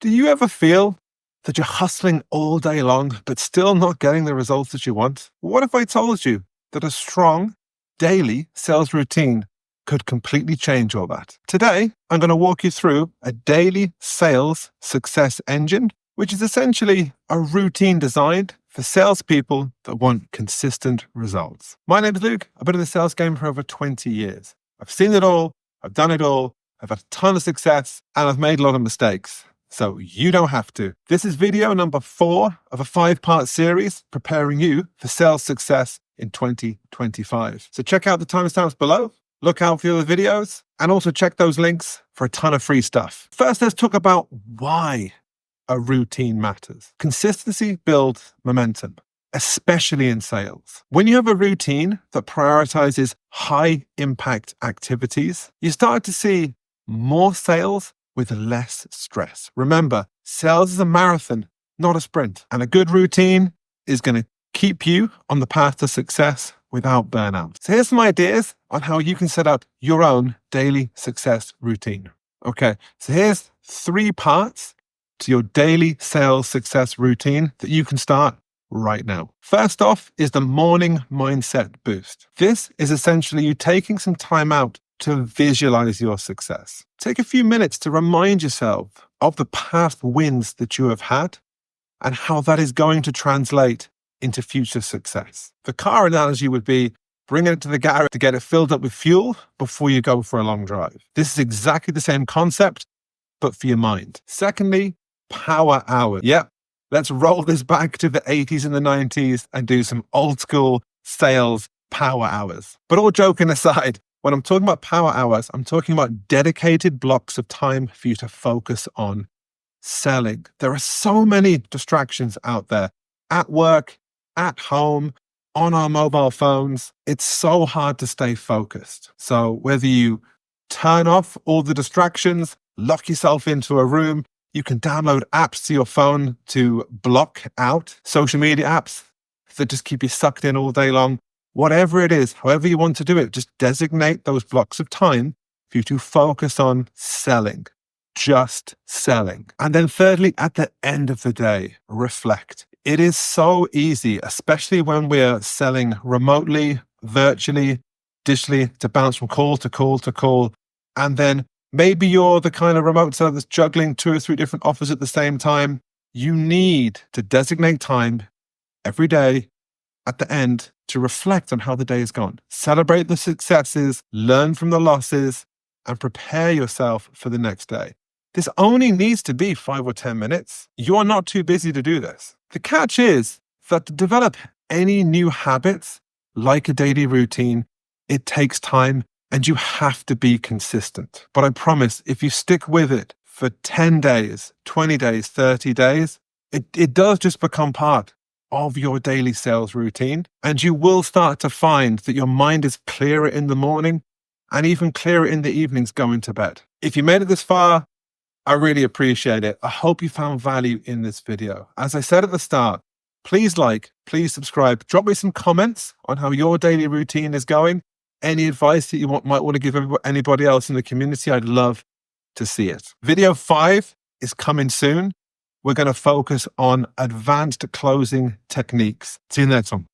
Do you ever feel that you're hustling all day long, but still not getting the results that you want? What if I told you that a strong daily sales routine could completely change all that? Today, I'm going to walk you through a daily sales success engine, which is essentially a routine designed for salespeople that want consistent results. My name is Luke. I've been in the sales game for over 20 years. I've seen it all. I've done it all. I've had a ton of success and I've made a lot of mistakes. So you don't have to. This is video number 4 of a 5-part series preparing you for sales success in 2025. So check out the timestamps below, look out for the other videos, and also check those links for a ton of free stuff. First, let's talk about why a routine matters. Consistency builds momentum, especially in sales. When you have a routine that prioritizes high impact activities, you start to see more sales with less stress. Remember, sales is a marathon, not a sprint. And a good routine is going to keep you on the path to success without burnout. So here's some ideas on how you can set up your own daily success routine. Okay, so here's 3 parts to your daily sales success routine that you can start right now. First off is the morning mindset boost. This is essentially you taking some time out to visualize your success. Take a few minutes to remind yourself of the past wins that you have had and how that is going to translate into future success. The car analogy would be bringing it to the garage to get it filled up with fuel before you go for a long drive. This is exactly the same concept, but for your mind. Secondly, power hours. Yep, let's roll this back to the 80s and the 90s and do some old school sales power hours. But all joking aside, when I'm talking about power hours, I'm talking about dedicated blocks of time for you to focus on selling. There are so many distractions out there at work, at home, on our mobile phones. It's so hard to stay focused. So whether you turn off all the distractions, lock yourself into a room, you can download apps to your phone to block out social media apps that just keep you sucked in all day long. Whatever it is, however you want to do it, just designate those blocks of time for you to focus on selling, just selling. And then thirdly, at the end of the day, reflect. It is so easy, especially when we're selling remotely, virtually, digitally, to bounce from call to call to call. And then maybe you're the kind of remote seller that's juggling 2 or 3 different offers at the same time. You need to designate time every day at the end to reflect on how the day has gone. Celebrate the successes, learn from the losses, and prepare yourself for the next day. This only needs to be 5 or 10 minutes. You're not too busy to do this. The catch is that to develop any new habits, like a daily routine, it takes time and you have to be consistent. But I promise, if you stick with it for 10 days, 20 days, 30 days, it does just become part of your daily sales routine. And you will start to find that your mind is clearer in the morning and even clearer in the evenings going to bed. If you made it this far, I really appreciate it. I hope you found value in this video. As I said at the start, please like, please subscribe. Drop me some comments on how your daily routine is going. Any advice that you might want to give anybody else in the community, I'd love to see it. Video 5 is coming soon. We're going to focus on advanced closing techniques. See you next one.